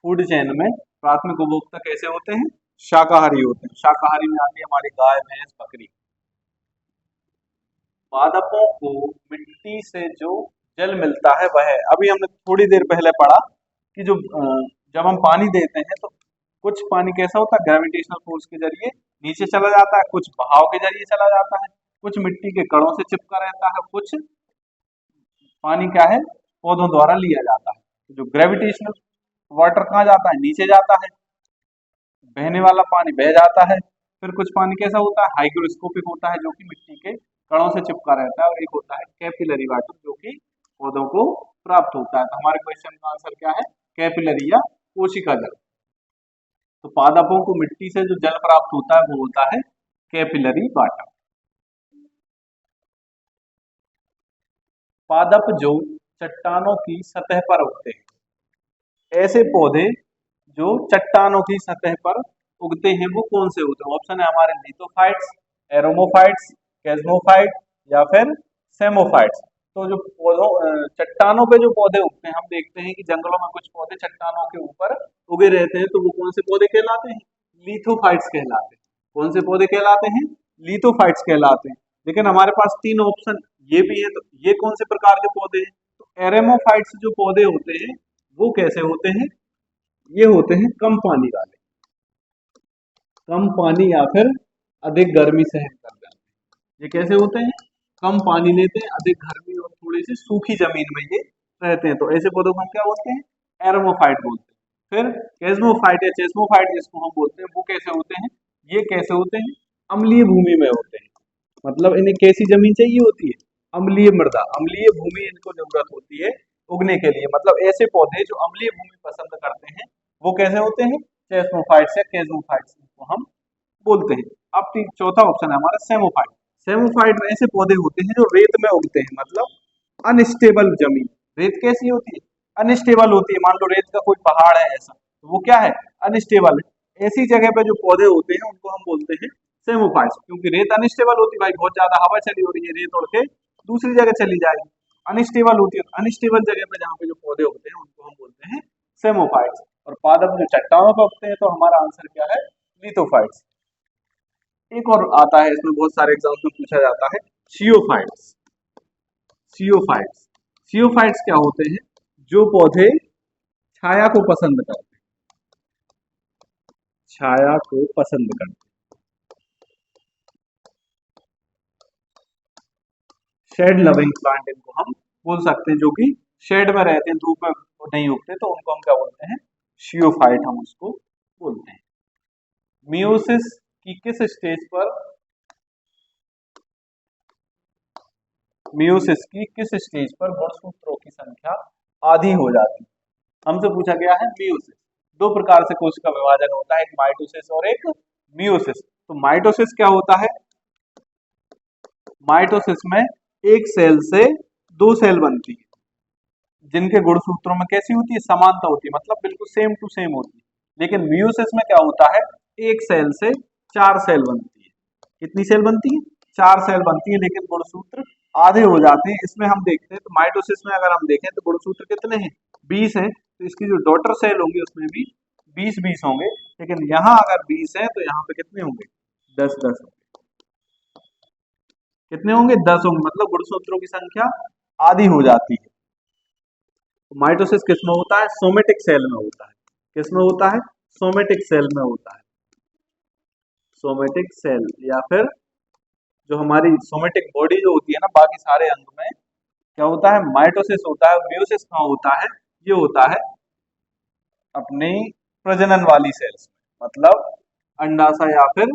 फूड चेन में प्राथमिक उपभोक्ता कैसे होते हैं? शाकाहारी होते हैं। शाकाहारी में आती है हमारी गाय, भैंस, बकरी। पादपों को मिट्टी से जो जल मिलता है वह, अभी हमने थोड़ी देर पहले पढ़ा कि जो जब हम पानी देते हैं तो कुछ पानी कैसा होता है? ग्रेविटेशनल फोर्स के जरिए नीचे चला जाता है, कुछ बहाव के जरिए चला जाता है, कुछ मिट्टी के कणों से चिपका रहता है, कुछ पानी क्या है? पौधों द्वारा लिया जाता है। तो जो ग्रेविटेशनल वाटर कहाँ जाता है? नीचे जाता है। बहने वाला पानी बह जाता है। फिर कुछ पानी कैसा होता है? हाइग्रोस्कोपिक होता है, जो कि मिट्टी के कणों से चिपका रहता है। और एक होता है कैपिलरी वाटर, जो कि पौधों को प्राप्त होता है। तो हमारे क्वेश्चन का आंसर क्या है? कैपिलरी या कोशिका जल। तो पादपों को मिट्टी से जो जल प्राप्त होता है वो होता है कैपिलरी वाटर। पादप जो चट्टानों की सतह पर उगते हैं, ऐसे पौधे जो चट्टानों की सतह पर उगते हैं वो कौन से होते हैं? ऑप्शन है हमारे लिथोफाइट्स, एरोमोफाइट्स, कैस्मोफाइट या फिर सेमोफाइट्स। तो जो पौधों चट्टानों पे जो पौधे उगते हैं, हम देखते हैं कि जंगलों में कुछ पौधे चट्टानों के ऊपर उगे रहते हैं, तो वो कौन से पौधे कहलाते हैं? लिथोफाइट्स कहलाते हैं। कौन से पौधे कहलाते हैं? लिथोफाइट्स कहलाते हैं। लेकिन हमारे पास तीन ऑप्शन ये भी है, तो ये कौन से प्रकार के पौधे हैं? तो एरेमोफाइट्स जो पौधे होते हैं वो कैसे होते हैं? ये होते हैं कम पानी वाले। कम पानी या फिर अधिक गर्मी सहन कर जाते हैं। ये कैसे होते हैं? कम पानी लेते हैं, अधिक गर्मी और थोड़ी सी सूखी जमीन में ये रहते हैं। तो ऐसे पौधों को हम क्या बोलते हैं? एरोमोफाइट बोलते हैं। फिर कैस्मोफाइट या चेस्मोफाइट जिसको हम बोलते हैं, वो कैसे होते हैं? ये कैसे होते हैं? अम्लीय भूमि में होते हैं। मतलब इन्हें कैसी जमीन चाहिए होती है? अम्लीय मृदा, अम्लीय भूमि इनको जरूरत होती है उगने के लिए। मतलब ऐसे पौधे जो अम्लीय भूमि पसंद करते हैं वो कैसे होते हैं? चेस्मोफाइट्स या कैस्मोफाइट्स को हम बोलते हैं। अब चौथा ऑप्शन है हमारा सेमोफाइट। सेमोफाइट में ऐसे पौधे होते हैं जो रेत में उगते हैं, मतलब अनस्टेबल जमीन। रेत कैसी होती है? अनस्टेबल होती है। मान लो रेत का कोई पहाड़ है ऐसा, तो वो क्या है? अनस्टेबल है। ऐसी जगह पे जो पौधे होते हैं उनको हम बोलते हैं सेमोफाइट्स, क्योंकि रेत अनस्टेबल होती है। भाई बहुत ज्यादा हवा चली हो रही है, रेत उड़ के दूसरी जगह चली जाएगी। अनस्टेबल होती है, अनस्टेबल जगह पे जहाँ पे जो पौधे होते हैं उनको हम बोलते हैं सेमोफाइट्स। और पादप जो चट्टानों पर उगते हैं, तो हमारा आंसर क्या है? लिथोफाइट्स। एक और आता है, इसमें बहुत सारे एग्जाम्स में पूछा जाता है, सियोफाइट्स। सियोफाइट्स, सियोफाइट्स क्या होते हैं? जो पौधे छाया को पसंद करते हैं। छाया को पसंद करते हैं। शेड लविंग प्लांट इनको हम बोल सकते हैं, जो कि शेड में रहते हैं, धूप में नहीं उगते, तो उनको हम क्या बोलते हैं? शियोफाइट हम उसको बोलते हैं। मियोसिस की किस स्टेज पर, मियोसिस की किस स्टेज पर गुणसूत्रों की संख्या आधी हो जाती है? हमसे पूछा गया है मियोसिस। दो प्रकार से कोशिका विभाजन होता है, एक माइटोसिस और एक मियोसिस। तो माइटोसिस क्या होता है? माइटोसिस में एक सेल से दो सेल बनती है, जिनके गुणसूत्रों में कैसी होती है? समानता होती है, मतलब बिल्कुल सेम टू सेम होती है। लेकिन मियोसिस में क्या होता है? एक सेल से चार सेल बनती है। कितनी सेल बनती है? चार सेल बनती है, लेकिन गुणसूत्र आधे हो जाते हैं। इसमें हम देखते हैं तो माइटोसिस में अगर हम देखें तो गुणसूत्र कितने हैं? 20 हैं। तो इसकी जो डॉटर सेल होंगी उसमें भी 20-20 होंगे। लेकिन यहाँ अगर 20 है तो यहाँ पे कितने होंगे? 10-10 होंगे। कितने होंगे? 10 होंगे, मतलब गुणसूत्रों की संख्या आधी हो जाती है। तो माइटोसिस किसमें होता है? सोमेटिक सेल में होता है। किसमें होता है? सोमेटिक सेल में होता है। सोमेटिक सेल, या फिर जो हमारी सोमेटिक बॉडी जो होती है ना, बाकी सारे अंग में क्या होता है, माइटोसिस होता है। मियोसिस कहाँ होता है, ये होता है अपनी प्रजनन वाली सेल्स में, मतलब अंडाशय या फिर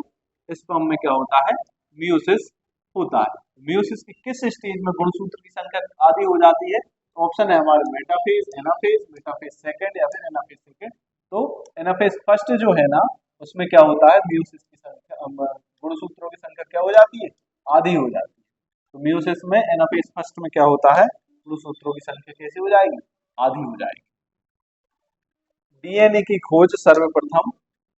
स्पर्म में क्या होता है, मियोसिस होता है। मियोसिस की किस स्टेज में गुणसूत्र की संख्या आधी हो जाती है? ऑप्शन है हमारे मेटाफेज, एनाफेज, मेटाफेज सेकंड या फिर एनाफेज सेकंड। तो एनाफेज फर्स्ट जो है ना, उसमें क्या होता है, मियोसिस की संख्या गुणसूत्रों की संख्या क्या हो जाती है, आधी हो जाती है। तो मियोसिस में एनाफेज फर्स्ट में क्या होता है, गुणसूत्रों की संख्या कैसे हो जाएगी, आधी हो जाएगी। डीएनए की खोज सर्वप्रथम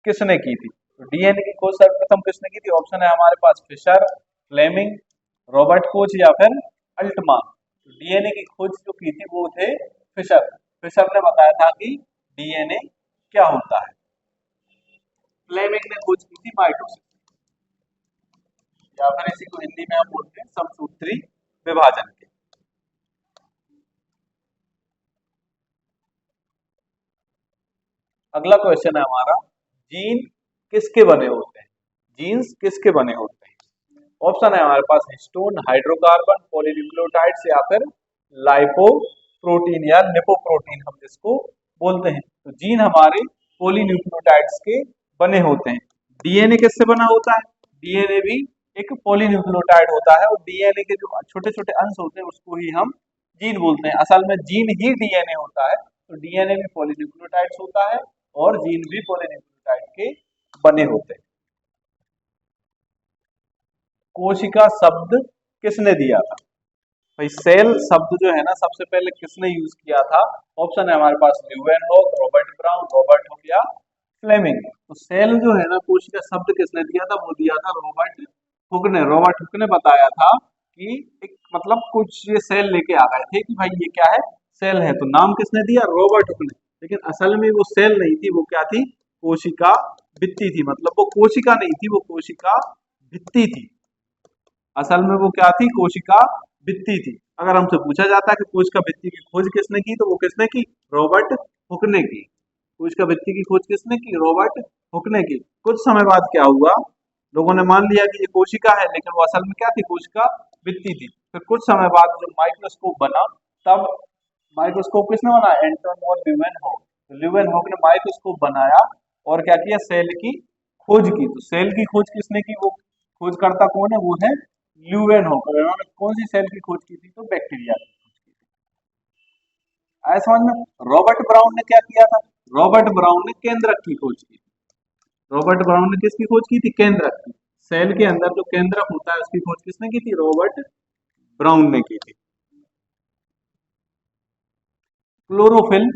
किसने की थी? तो डीएनए की खोज सर्वप्रथम किसने की थी? ऑप्शन है हमारे पास फिशर, फ्लेमिंग, रॉबर्ट कोच या फिर अल्टमान। तो डीएनए की खोज जो की थी वो थे फिशर। फिशर ने बताया था कि डीएनए क्या होता है। फ्लेमिंग ने खोज की थी माइटोसिस, या फिर इसी को हिंदी में हम बोलते हैं समसूत्री विभाजन के। अगला क्वेश्चन है हमारा, जीन किसके बने होते हैं? जीन्स किसके बने होते हैं? ऑप्शन है हमारे पास हिस्टोन, हाइड्रोकार्बन, पॉलीन्यूक्लियोटाइड्स या फिर लाइपोप्रोटीन या लिपोप्रोटीन हम जिसको बोलते हैं। तो जीन हमारे पॉलीन्यूक्लियोटाइड्स के बने होते हैं। डीएनए किससे बना होता है? डीएनए भी एक पॉलीन्यूक्लियोटाइड होता है, और डीएनए के जो छोटे छोटे अंश होते हैं उसको ही हम जीन बोलते हैं। असल में जीन ही डीएनए होता है। तो डीएनए भी पॉलीन्यूक्लियोटाइड्स होता है और जीन भी पॉलीन्यूक्लियोटाइड के बने होते हैं। कोशिका शब्द किसने दिया था? भाई सेल शब्द जो है ना, सबसे पहले किसने यूज किया था? ऑप्शन है हमारे पास Leeuwenhoek, Robert Brown, Robert Hooke या फ्लेमिंग। तो सेल जो है ना, कोशिका शब्द किसने दिया था? वो दिया था रॉबर्ट हुक ने। रॉबर्ट हुक ने बताया था कि एक मतलब कुछ ये सेल लेके आ गए थे कि भाई ये क्या है, सेल है। तो नाम किसने दिया? रॉबर्ट हुक ने। लेकिन असल में वो सेल नहीं थी, वो क्या थी, कोशिका भित्ति थी। मतलब वो कोशिका नहीं थी, वो कोशिका भित्ति थी। असल में वो क्या थी, कोशिका भित्ति थी। अगर हमसे पूछा जाता है कि कोशिका भित्ति की खोज किसने की, तो वो किसने की? रॉबर्ट हुक ने की। कोशिका भित्ति की खोज किसने की? रॉबर्ट हुक ने की। कुछ समय बाद क्या हुआ, लोगों ने मान लिया कि ये कोशिका है, लेकिन वो असल में क्या थी, कोशिका भित्ति थी। फिर कुछ समय बाद जब माइक्रोस्कोप बना, तब माइक्रोस्कोप किसने बनाया? Anton von Leeuwenhoek. तो ल्यूवेनहॉक ने माइक्रोस्कोप बनाया और क्या किया, सेल की खोज की। तो सेल की खोज किसने की? वो खोजकर्ता कौन है? वो है ल्यूवेनहॉक। उन्होंने कौन सी सेल की खोज की थी? तो बैक्टीरिया की खोज की थी। आया समझ में? रॉबर्ट ब्राउन ने क्या किया था? रॉबर्ट ब्राउन ने केंद्रक की खोज की। रॉबर्ट ब्राउन ने किसकी खोज की थी? केंद्रक की। सेल के अंदर जो केंद्रक होता है उसकी खोज किसने की थी? रॉबर्ट ब्राउन ने की थी। क्लोरोफिल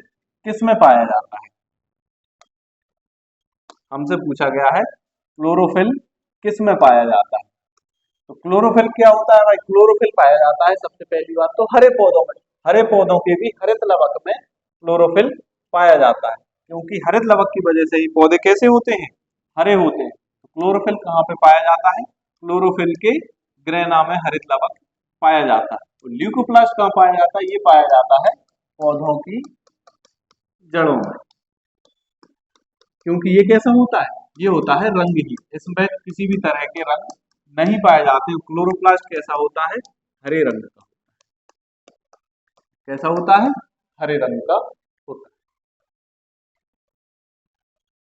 किस में पाया जाता है? हमसे पूछा गया है क्लोरोफिल किस में पाया जाता है। तो क्लोरोफिल क्या होता है भाई? क्लोरोफिल पाया जाता है सबसे पहली बात तो हरे पौधों में। हरे पौधों के भी हरित लवक में क्लोरोफिल पाया जाता है, क्योंकि हरित लवक की वजह से ही पौधे कैसे होते हैं, हरे होते हैं। तो क्लोरोफिल कहाँ पे पाया जाता है? क्लोरोफिल के ग्रेना में हरित लवक पाया जाता है। तो ल्यूकोप्लास्ट कहाँ पाया जाता है? ये पाया जाता है पौधों की जड़ों में। क्योंकि ये कैसा होता है? ये होता है रंगहीन, इसमें किसी भी तरह के रंग नहीं पाए जाते। क्लोरोप्लास्ट कैसा होता है? हरे रंग का। कैसा होता है? हरे रंग का